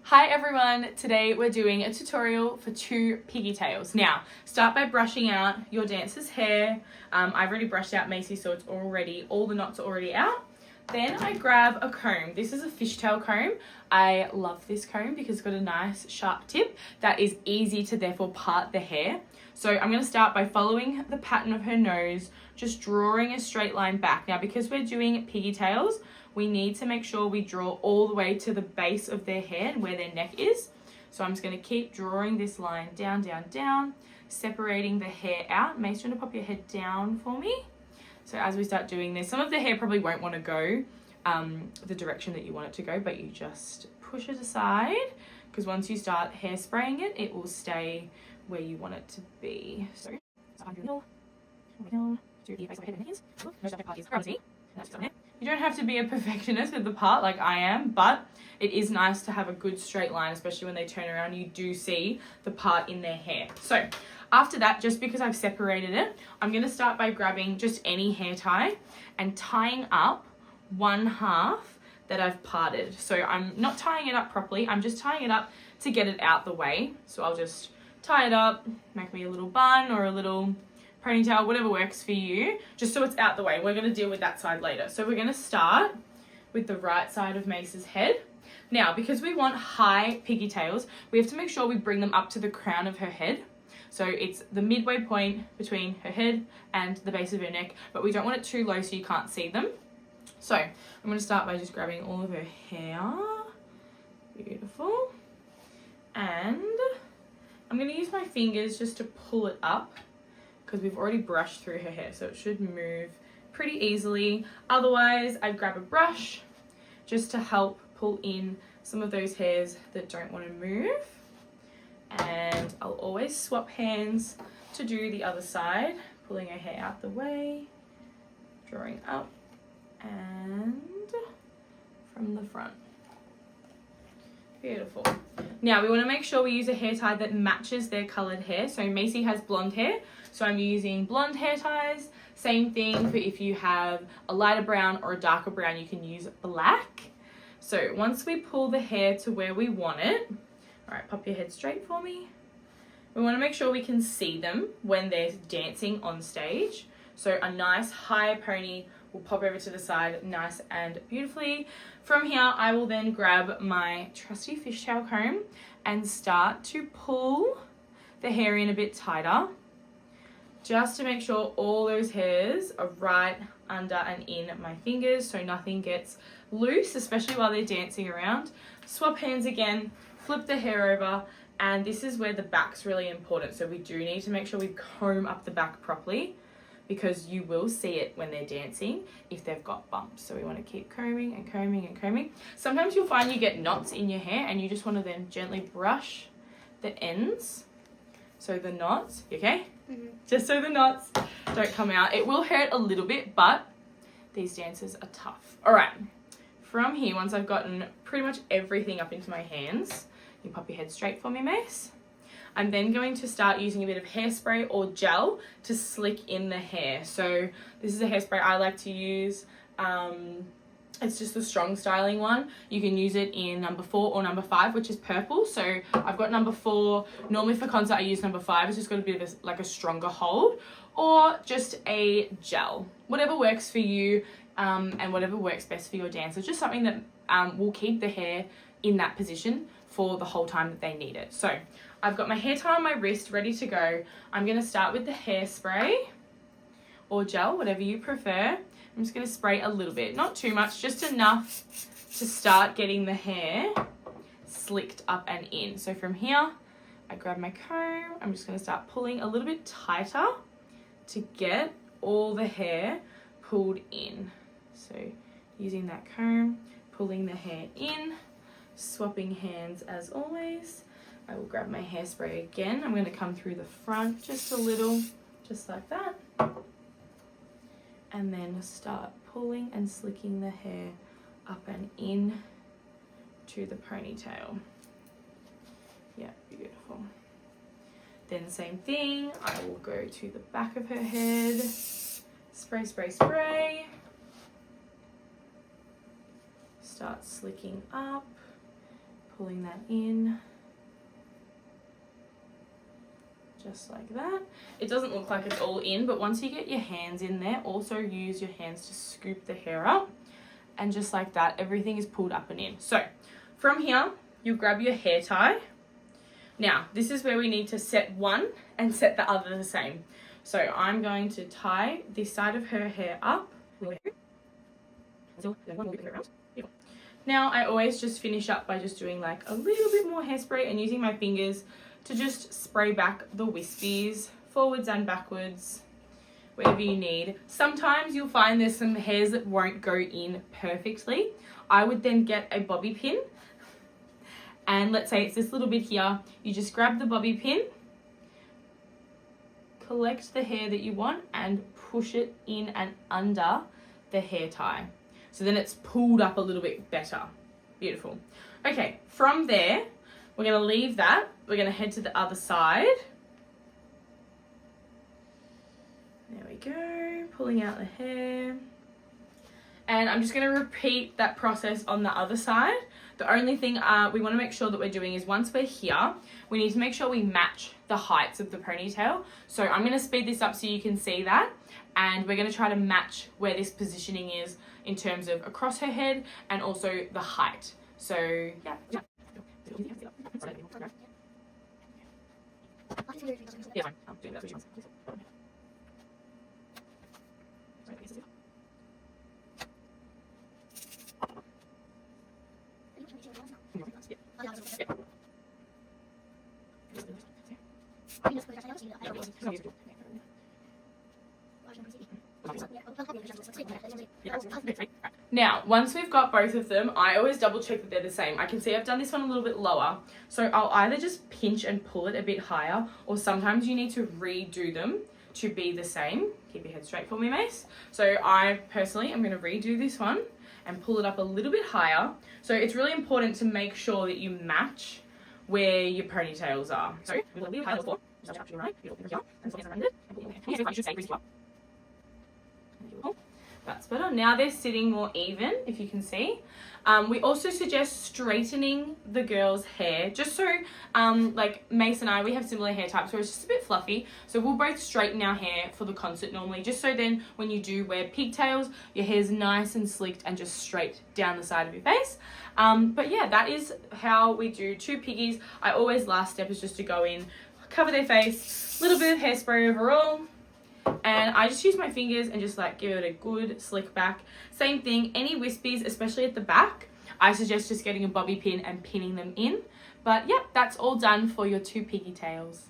Hi everyone, today we're doing a tutorial for 2 piggy tails. Now, start by brushing out your dancer's hair. I've already brushed out Macy, so it's already, all the knots are already out. Then I grab a comb. This is a fishtail comb. I love this comb because it's got a nice sharp tip that is easy to therefore part the hair. So I'm going to start by following the pattern of her nose, just drawing a straight line back. Now, because we're doing piggy tails, we need to make sure we draw all the way to the base of their head where their neck is. So I'm just going to keep drawing this line down, down, down, separating the hair out. Mace, do you want to pop your head down for me? So as we start doing this, some of the hair probably won't want to go the direction that you want it to go, but you just push it aside because once you start hairspraying it, it will stay where you want it to be. So you don't have to be a perfectionist with the part like I am, but it is nice to have a good straight line, especially when they turn around, you do see the part in their hair. So after that, just because I've separated it, I'm going to start by grabbing just any hair tie and tying up one half that I've parted. So I'm not tying it up properly, I'm just tying it up to get it out the way. So I'll just tie it up, make me a little bun or a little ponytail, whatever works for you, just so it's out the way. We're going to deal with that side later. So we're going to start with the right side of Mace's head. Now, because we want high piggy tails, we have to make sure we bring them up to the crown of her head. So it's the midway point between her head and the base of her neck, but we don't want it too low so you can't see them. So I'm going to start by just grabbing all of her hair. Beautiful. And I'm going to use my fingers just to pull it up because we've already brushed through her hair, so it should move pretty easily. Otherwise, I grab a brush just to help pull in some of those hairs that don't want to move. And I'll always swap hands to do the other side, pulling her hair out the way, drawing up and from the front. Beautiful. Now we want to make sure we use a hair tie that matches their coloured hair. So Macy has blonde hair, so I'm using blonde hair ties. Same thing for if you have a lighter brown or a darker brown, you can use black. So once we pull the hair to where we want it, all right, pop your head straight for me. We want to make sure we can see them when they're dancing on stage. So a nice high pony will pop over to the side nice and beautifully. From here, I will then grab my trusty fishtail comb and start to pull the hair in a bit tighter, just to make sure all those hairs are right under and in my fingers so nothing gets loose, especially while they're dancing around. Swap hands again, flip the hair over, and this is where the back's really important. So we do need to make sure we comb up the back properly because you will see it when they're dancing if they've got bumps. So we want to keep combing and combing and combing. Sometimes you'll find you get knots in your hair and you just want to then gently brush the ends. So the knots, okay? Mm-hmm. Just so the knots don't come out. It will hurt a little bit, but these dancers are tough. All right, from here, once I've gotten pretty much everything up into my hands, you pop your head straight for me, Mace. I'm then going to start using a bit of hairspray or gel to slick in the hair. So this is a hairspray I like to use. It's just the strong styling one. You can use it in number 4 or number 5, which is purple. So I've got number 4. Normally for concert I use number 5. It's just got a bit of like a stronger hold, or just a gel. Whatever works for you and whatever works best for your dancers. Just something that will keep the hair in that position for the whole time that they need it. So I've got my hair tie on my wrist ready to go. I'm going to start with the hairspray or gel, whatever you prefer. I'm just going to spray a little bit, not too much, just enough to start getting the hair slicked up and in. So from here, I grab my comb. I'm just going to start pulling a little bit tighter to get all the hair pulled in. So using that comb, pulling the hair in, swapping hands as always. I will grab my hairspray again. I'm going to come through the front just a little, just like that. And then start pulling and slicking the hair up and in to the ponytail. Yeah, beautiful. Then same thing, I will go to the back of her head. Spray, spray, spray. Start slicking up, pulling that in. Just like that. It doesn't look like it's all in, but once you get your hands in there, also use your hands to scoop the hair up. And just like that, everything is pulled up and in. So from here, you grab your hair tie. Now, this is where we need to set one and set the other the same. So I'm going to tie this side of her hair up. Now, I always just finish up by just doing like a little bit more hairspray and using my fingers to just spray back the wispies forwards and backwards, wherever you need. Sometimes you'll find there's some hairs that won't go in perfectly. I would then get a bobby pin, and let's say it's this little bit here. You just grab the bobby pin, collect the hair that you want, and push it in and under the hair tie. So then it's pulled up a little bit better. Beautiful. Okay, from there, we're going to leave that. We're going to head to the other side. There we go, pulling out the hair. And I'm just going to repeat that process on the other side. The only thing we want to make sure that we're doing is once we're here, we need to make sure we match the heights of the ponytail. So I'm going to speed this up so you can see that. And we're going to try to match where this positioning is in terms of across her head and also the height. So, yeah. Now, once we've got both of them, I always double check that they're the same. I can see I've done this one a little bit lower, so I'll either just pinch and pull it a bit higher, or sometimes you need to redo them to be the same. Keep your head straight for me, Mace. So I personally am going to redo this one and pull it up a little bit higher. So it's really important to make sure that you match where your ponytails are. So a little bit higher before. That's better. Now they're sitting more even, if you can see. We also suggest straightening the girl's hair, just so, like Mace and I, we have similar hair types where it's just a bit fluffy. So we'll both straighten our hair for the concert normally, just so then when you do wear pigtails, your hair's nice and slicked and just straight down the side of your face. But yeah, that is how we do two piggies. I always, last step is just to go in, cover their face, a little bit of hairspray overall. And I just use my fingers and just like give it a good slick back. Same thing, any wispies, especially at the back, I suggest just getting a bobby pin and pinning them in. But yeah, that's all done for your two piggy tails.